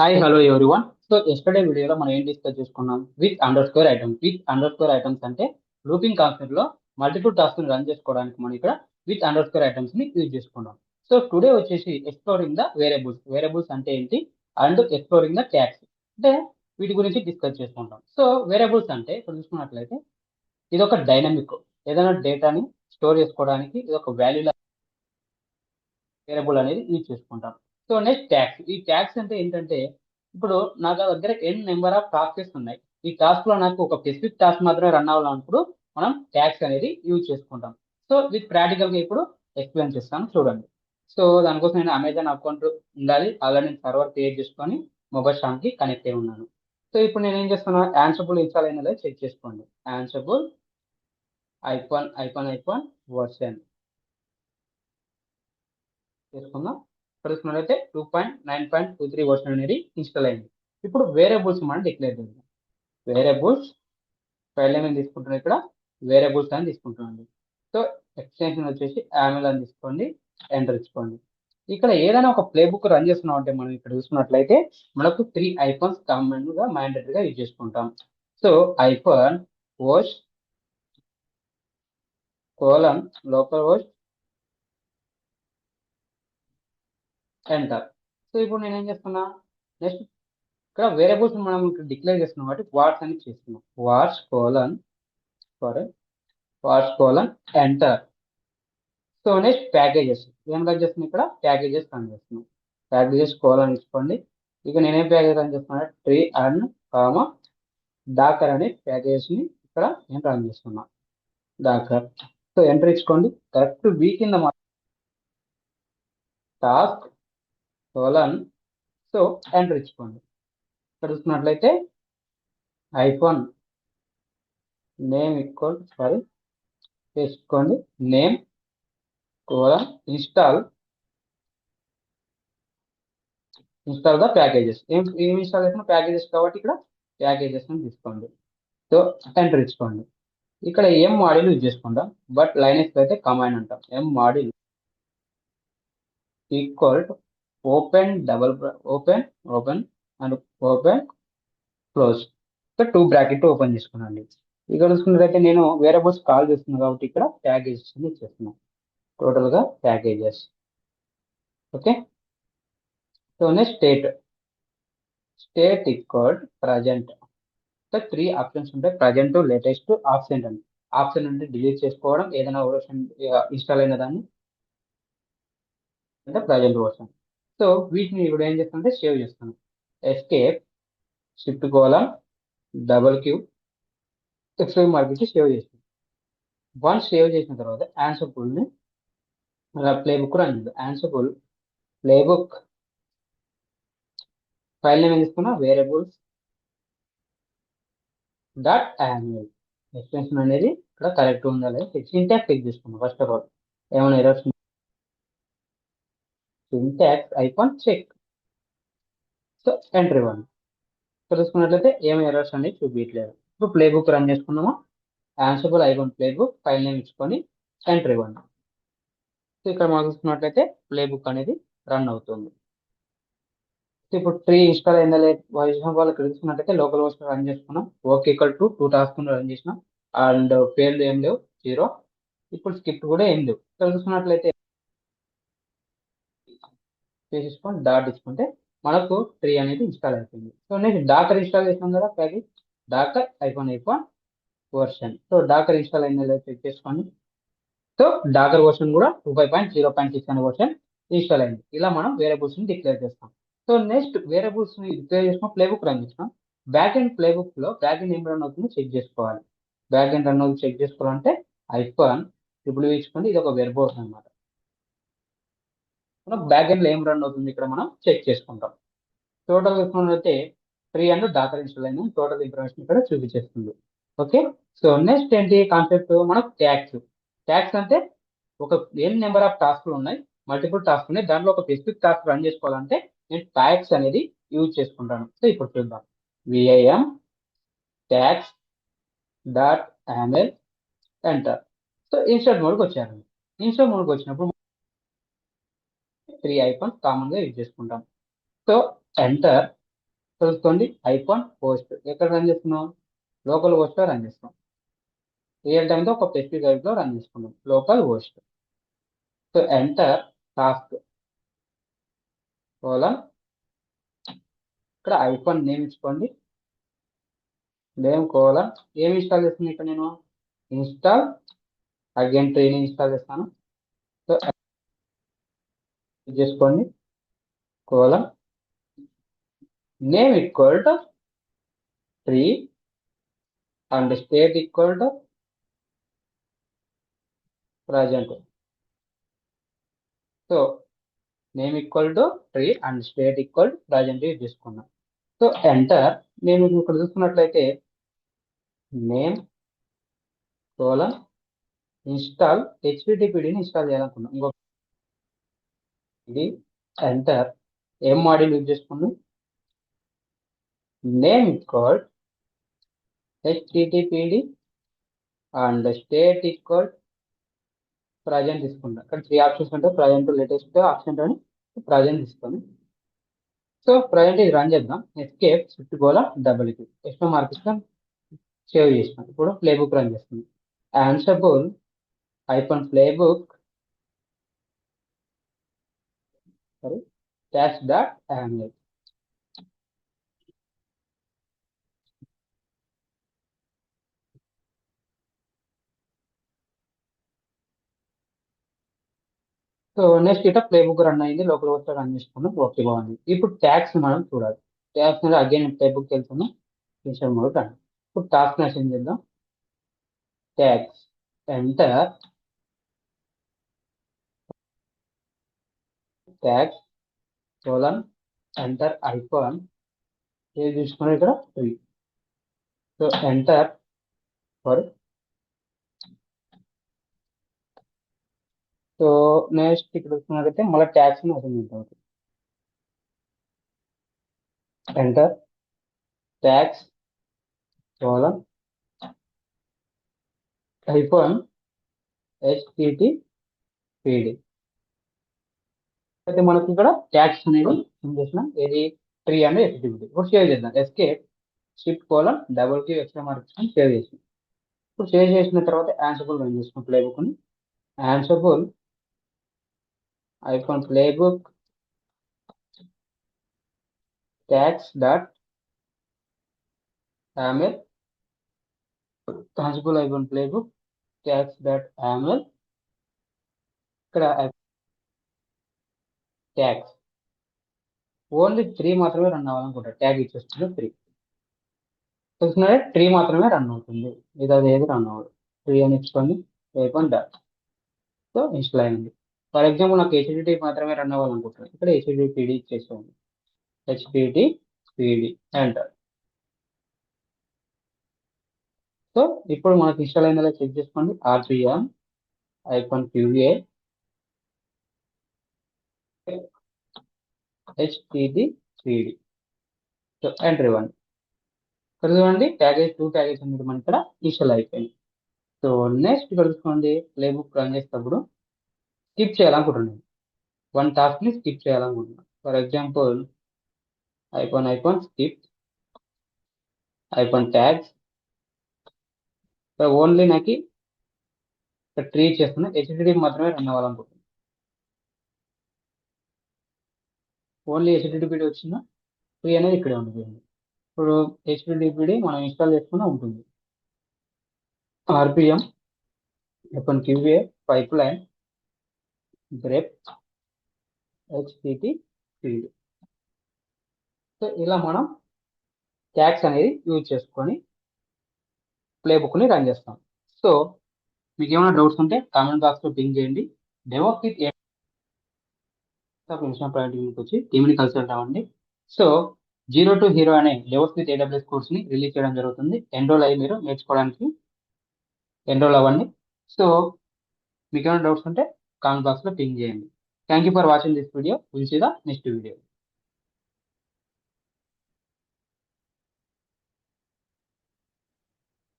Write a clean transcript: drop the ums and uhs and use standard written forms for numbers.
Hi hello everyone. So yesterday వీడియోలో మనం ఏం డిస్కస్ చేసుకున్నాం? With under score items. With under score items అంటే లూపింగ్ కాన్సెప్ట్ లో మల్టిపుల్ టాస్క్ ని రన్ చేసుకోవడానికి మనం ఇక్కడ విత్ అండర్ స్కోర్ ఐటమ్స్ ని యూజ్ చేసుకున్నాం. సో టుడే వచ్చేసి ఎక్స్ప్లోరింగ్ ద వేరియబుల్స్. వేరియబుల్స్ అంటే ఏంటి అండ్ ఎక్స్ప్లోరింగ్ ద ట్యాగ్స్ అంటే వీటి గురించి డిస్కస్ చేసుకుంటాం. సో వేరియబుల్స్ అంటే ఇప్పుడు చూసుకున్నట్లయితే ఇది ఒక డైనమిక్, ఏదైనా డేటాని స్టోర్ చేసుకోవడానికి ఇది ఒక వాల్యూ వేరియబుల్ అనేది యూజ్ చేసుకుంటాం. So next tags. ఈ ట్యాగ్స్ అంటే ఏంటంటే ఇప్పుడు నా దగ్గర ఎన్ నెంబర్ ఆఫ్ టాస్క్స్ ఉన్నాయి. ఈ టాస్క్ లో నాకు ఒక స్పెసిఫిక్ టాస్క్ మాత్రమే రన్ అవ్వాలన్నప్పుడు మనం ట్యాగ్స్ అనేది యూజ్ చేసుకుంటాం. సో విత్ ప్రాక్టికల్ గా ఇప్పుడు ఎక్స్ప్లెయిన్ చేస్తాను చూడండి. సో దానికోసం నేను అమెజాన్ అకౌంట్ ఉండాలి. ఆల్రెడీ నేను సర్వర్ క్రియేట్ చేసుకొని మొబైల్ ఫోన్ కి కనెక్ట్ అయి ఉన్నాను. సో ఇప్పుడు నేను ఏం చేస్తున్నా, యాన్సబుల్ ఇన్స్టాల్ అయినదో చెక్ చేసుకోండి. యాన్సబుల్ ఐఫోన్ వర్షన్ చేసుకుందాం. ఇక్కడ చూసుకున్నట్లయితే 2.9.23 వర్షన్ అనేది ఇన్స్టాల్ అయింది. ఇప్పుడు వేరియబుల్స్ మనం డిక్లేర్ చేద్దాం. వేరియబుల్స్ ఫైల్ నేమ్ తీసుకుంటున్నాం. ఇక్కడ వేరియబుల్స్ అని తీసుకుంటున్నాం. సో ఎక్స్టెన్షన్ వచ్చేసి యామిల్ అని తీసుకోండి, ఎంటర్ ఇచ్చుకోండి. ఇక్కడ ఏదైనా ఒక ప్లే బుక్ రన్ చేస్తున్నాం అంటే మనం ఇక్కడ చూసుకున్నట్లయితే మనకు 3 ఐఫోన్స్ కామన్ గా మ్యాండేటరీగా యూజ్ చేసుకుంటాం. So iPhone Osh colon local Osh enter. So ఇప్పుడు నేను ఏం చేస్తున్నా, నెక్స్ట్ ఇక్కడ వేరియబుల్స్ మనం ఇక్కడ డిక్లేర్ చేస్తున్నాం కాబట్టి వాట్స్ అని చేస్తున్నాం. Sorry vars colon enter. So next packages ఏం రన్ చేస్తున్నాం, ఇక్కడ ప్యాకేజెస్ రన్ చేస్తున్నాం. ప్యాకేజెస్ కోలన్ ఇచ్చుకోండి. ఇక నేనేం ప్యాకేజ్ రన్ చేస్తున్నా, ట్రీ అండ్ కామా డాకర్ అనే ప్యాకేజెస్ ని ఇక్కడ నేను రన్ చేస్తున్నా. డాకర్. సో ఎంటర్ ఇచ్చుకోండి. కరెక్ట్ వీ కింద టాస్క్ కోలన్. సో ఎంటర్ ఇచ్చుకోండి. ఇక్కడ చూసుకున్నట్లయితే ఐఫోన్ నేమ్ ఈక్వల్ సారీ చేసుకోండి, name colon install the packages. ఏం ఇన్స్టాల్ చేసిన ప్యాకేజెస్ కాబట్టి ఇక్కడ ప్యాకేజెస్ అని తీసుకోండి. సో ఎంటర్ ఇచ్చుకోండి. ఇక్కడ ఏం మాడ్యూల్ యూజ్ చేసుకుంటాం, బట్ లైనెక్స్ అయితే కమాండ్ అంటాం. M module equal to open open and open close. ఇక్కడ 2 బ్రాకెట్ ఓపెన్ చేసుకున్నాండి. ఇక్కడ చూసుకున్నట్లయితే నేను వేరియబుల్స్ కాల్ చేస్తున్నాను కాబట్టి ఇక్కడ ప్యాకేజెస్ అని ఇచ్చేస్తున్నాను. టోటల్ గా packages. Okay. So next state equal present. So 3 options ఉంటాయి, ప్రజెంట్, లేటెస్ట్, ఆప్షన్ అని. ఆప్షన్ అంటే డిలీట్ చేసుకోవడం, ఏదైనా వర్షన్ ఇన్స్టాల్ అయిన దాన్ని అంటే ప్రజెంట్ వర్షన్. సో వీటిని ఇప్పుడు ఏం చేస్తానంటే సేవ్ చేస్తాను. Escape shift colon double Q extra market save చేస్తాను. వన్స్ సేవ్ చేసిన తర్వాత యాన్సబుల్ ని ప్లే బుక్ రన్ చేద్దాం. Ansible play book file name ఏం తీసుకున్నా, వేరియబుల్స్ డాట్ యాన్యువల్. ఎక్స్టెన్షన్ అనేది ఇక్కడ కరెక్ట్ ఉందా లేదా సింటాక్స్ చెక్ చేసుకున్నాం. ఫస్ట్ ఆఫ్ ఆల్ ఏమైనా errors, syntax icon check. So enter ఇవ్వండి. ఇక్కడ చూసుకున్నట్లయితే ఏమి ఎర్రర్స్ అనేది చూపించలేదు. ఇప్పుడు ప్లే బుక్ రన్ చేసుకున్నామా, Ansible icon play book file name ఇచ్చుకొని ఎంటర్ ఇవ్వండి. సో ఇక్కడ మనం చూసుకున్నట్లయితే ప్లే బుక్ అనేది రన్ అవుతుంది. సో ఇప్పుడు ట్రీ ఇన్స్టాల్ అయిందా లేదు వాళ్ళు ఇక్కడ చూసుకున్నట్లయితే లోకల్ హోస్ట్ రన్ చేసుకున్నాం. Okay equal to 2 task run చేసినాం అండ్ పేర్లు ఏం లేవు, 0. ఇప్పుడు స్క్రిప్ట్ కూడా ఏం లేవు. ఇక్కడ చూసుకున్నట్లయితే చేసేసుకొని డాట్ ఇచ్చుకుంటే మనకు ట్రీ అనేది ఇన్స్టాల్ అయిపోయింది. సో నెక్స్ట్ డాకర్ ఇన్స్టాల్ చేసినాం కదా package, docker hyphen version. So docker install అయిందో లేదో చెక్ చేసుకోండి. సో డాకర్ వర్షన్ కూడా 25.0.6 అనే వర్షన్ ఇన్స్టాల్ అయింది. ఇలా మనం వేరియబుల్స్ ని డిక్లేర్ చేస్తాం. సో నెక్స్ట్ వేరియబుల్స్ ని డిక్లేర్ చేసిన ప్లేబుక్ రన్ చేస్తాం. బ్యాక్ ఎండ్ ప్లేబుక్ లో బ్యాక్ ఎండ్ ఏం రన్ అవుతుందో చెక్ చేసుకోవాలి. బ్యాక్ ఎండ్ రన్ అవుతుంది చెక్ చేసుకోవాలంటే ఐఫోన్ ఇప్పుడు ఇచ్చుకోండి, ఇది ఒక వేరియబుల్స్ అనమాట. మనం బ్యాక్ ఎండ్ లో ఏం రన్ అవుతుంది ఇక్కడ మనం చెక్ చేసుకుంటాం. టోటల్ అయితే 3 అండ్ డాకర్ ఇన్స్టాల్ అయింది. టోటల్ ఇన్ఫర్మేషన్ ఇక్కడ చూపించేస్తుంది. ఓకే. సో నెక్స్ట్ ఏంటి కాన్సెప్ట్, మనకు ట్యాక్స్. ట్యాక్స్ అంటే ఒక ఎన్ నెంబర్ ఆఫ్ టాస్క్లు ఉన్నాయి, మల్టిపుల్ టాస్క్ ఉన్నాయి, దాంట్లో ఒక స్పెసిఫిక్ టాస్క్ రన్ చేసుకోవాలంటే నేను ట్యాక్స్ అనేది యూజ్ చేసుకుంటాను. సో ఇప్పుడు చూద్దాం. VIM tasks dot ML enter. So insert మోడ్కి వచ్చాను. ఇన్స్టర్ట్ మోడ్కి వచ్చినప్పుడు 3 ఐకాన్స్ కామన్ గా యూజ్ చేసుకుంటాం. So enter. తెలుసుకోండి. ఐఫోన్ పోస్ట్ ఎక్కడ రన్ చేస్తున్నాం? లోకల్ హోస్ట్ లో రన్ చేస్తాం. రియల్ టైమ్ తో ఒక స్పెసిఫిక్ లో రన్ చేసుకున్నాం, local host. So enter task colon, ఇక్కడ ఐఫోన్ నేమ్ ఇచ్చుకోండి. నేమ్ కోలన్, ఏమి ఇన్స్టాల్ చేస్తుంది ఇక్కడ నేను? ఇన్స్టాల్ అగైన్ ట్రీని ఇన్స్టాల్ చేస్తాను. సో చేసుకోండి colon, name equal to tree and state equal to present. So name equal to tree and state equal to present తీసుకున్నాం. సో ఎంటర్, నేను ఇక్కడ చూసుకున్నట్లయితే నేమ్ కోలన్ ఇన్స్టాల్ హెచ్టిటిపిడిని ఇన్స్టాల్ చేయాలనుకున్నాం. ఇంకొక ఇది ఎంటర్, ఏం మాడ్యూల్ యూజ్ చేసుకున్నాం? Name equal హెచ్టిటిపిడి and state equal present తీసుకుంటాం. ఇక్కడ 3 ఆప్షన్స్ ఉంటాయి, ప్రజెంట్, లేటెస్ట్ ఆప్షన్ అని ప్రజెంట్ తీసుకొని. సో ప్రజెంట్ ఇది రన్ చేద్దాం. ఎస్కేప్ షిఫ్ట్ గోల డబుల్ క్లిక్, ఎక్స్ట్రా మార్క్ ఇస్తాం, సేవ్ చేసినాం. ఇప్పుడు ప్లే బుక్ రన్ చేస్తుంది. Ansible iPhone play book sorry tasks dot YAML. So next it play book run అయింది, లోకల్ హోస్ట్ రన్ చేసుకున్నాం, ఓకే బాగుంది. ఇప్పుడు ట్యాక్స్ మనం చూడాలి. ట్యాక్స్ మీద అగైన్ ప్లే బుక్ వెళ్తున్నాం, ఫీచర్ మోడ్ రన్. ఇప్పుడు టాస్క్ మెసేజ్ చేద్దాం. Tasks enter tasks colon enter iPhone, ఏది చూసుకున్నాం ఇక్కడ 3. So enter for. So next ఇక్కడ చూసుకున్నట్లయితే మళ్ళీ ట్యాక్స్ మెసేజ్ చేద్దాం. Enter tasks colon iPhone HTTPD. అయితే మనకి ఇక్కడ ట్యాక్స్ అనేది ఏం చేసినాం, ఏది ట్రీ అనేది హెచ్టిటిపిడి. ఇప్పుడు సేవ్ చేద్దాం. Escape shift colon double Q extra mark save చేసినాం. ఇప్పుడు సేవ్ చేసిన తర్వాత ఆన్సబుల్ రన్ చేసుకున్నాం ప్లే బుక్ ని. Ansible iPhone play book tasks dot YAML, Ansible iPhone play book tasks dot YAML. ఇక్కడ ట్యాక్స్ ఓన్లీ 3 మాత్రమే రన్ అవ్వాలనుకుంటా, ట్యాగ్ ఇచ్చేస్తుంది 3. చూస్తున్నారే 3 మాత్రమే రన్ అవుతుంది, ఇది అది ఏది రన్ అవ్వదు. 3 అని ఇచ్చుకోండి, ఐఫోన్ డాట్. సో ఇన్స్టాల్ అయింది. ఫర్ ఎగ్జాంపుల్ నాకు హెచ్డిటి మాత్రమే రన్ అవ్వాలనుకుంటున్నాను, ఇక్కడ హెచ్డిపిడి ఇచ్చేసుకోండి, హెచ్డిపిడి ఎంటర్. సో ఇప్పుడు మనకి ఇన్స్టాల్ అయిందో చెక్ చేసుకోండి. RPM iPhone QA హెచ్టిటిపిడి. So enter ఇవ్వండి. ఇక్కడ చూడండి ట్యాగేజ్ 2 ట్యాగేజ్ అనేది మనకి ఇక్కడ ఇన్స్టాల్ అయిపోయింది. సో నెక్స్ట్ ఇక్కడ చూసుకోండి, ప్లే బుక్ రన్ చేసేటప్పుడు స్కిప్ చేయాలనుకుంటున్నాను, 1 టాస్క్ ని స్కిప్ చేయాలనుకుంటున్నాను. For example iPhone skip iPhone tags. Only నాకు ట్రీ చేస్తున్నా, హెచ్డిటి మాత్రమే రన్ అవ్వాలనుకుంటున్నాను. ఓన్లీ హెచ్డిటిపిడి వచ్చిందా, ట్రీ అనేది ఇక్కడే ఉండిపోయింది. ఇప్పుడు హెచ్డిటిపిడి మనం ఇన్స్టాల్ చేసుకున్నా ఉంటుంది. RPM iPhone QA pipe line grep హెచ్టిటిపిడి. So ఇలా మనం ట్యాగ్స్ అనేది యూజ్ చేసుకొని ప్లే బుక్ ని రన్ చేస్తాం. సో మీకు ఏమైనా డౌట్స్ ఉంటే కామెంట్ బాక్స్ లో పింక్ చేయండి. డెవోప్ విత్ వచ్చి టీమ్ని కలిసి వెళ్తామండి. సో 0 to Hero అనే డెవోప్ విత్ AWS కోర్స్ ని రిలీజ్ చేయడం జరుగుతుంది. ఎన్రోల్ అయ్యి మీరు నేర్చుకోవడానికి ఎన్రోల్ అవ్వండి. సో మీకు ఏమైనా డౌట్స్ ఉంటే కామెంట్ బాక్స్ లో పింక్ చేయండి. Thank you for watching this video. Will see the next video.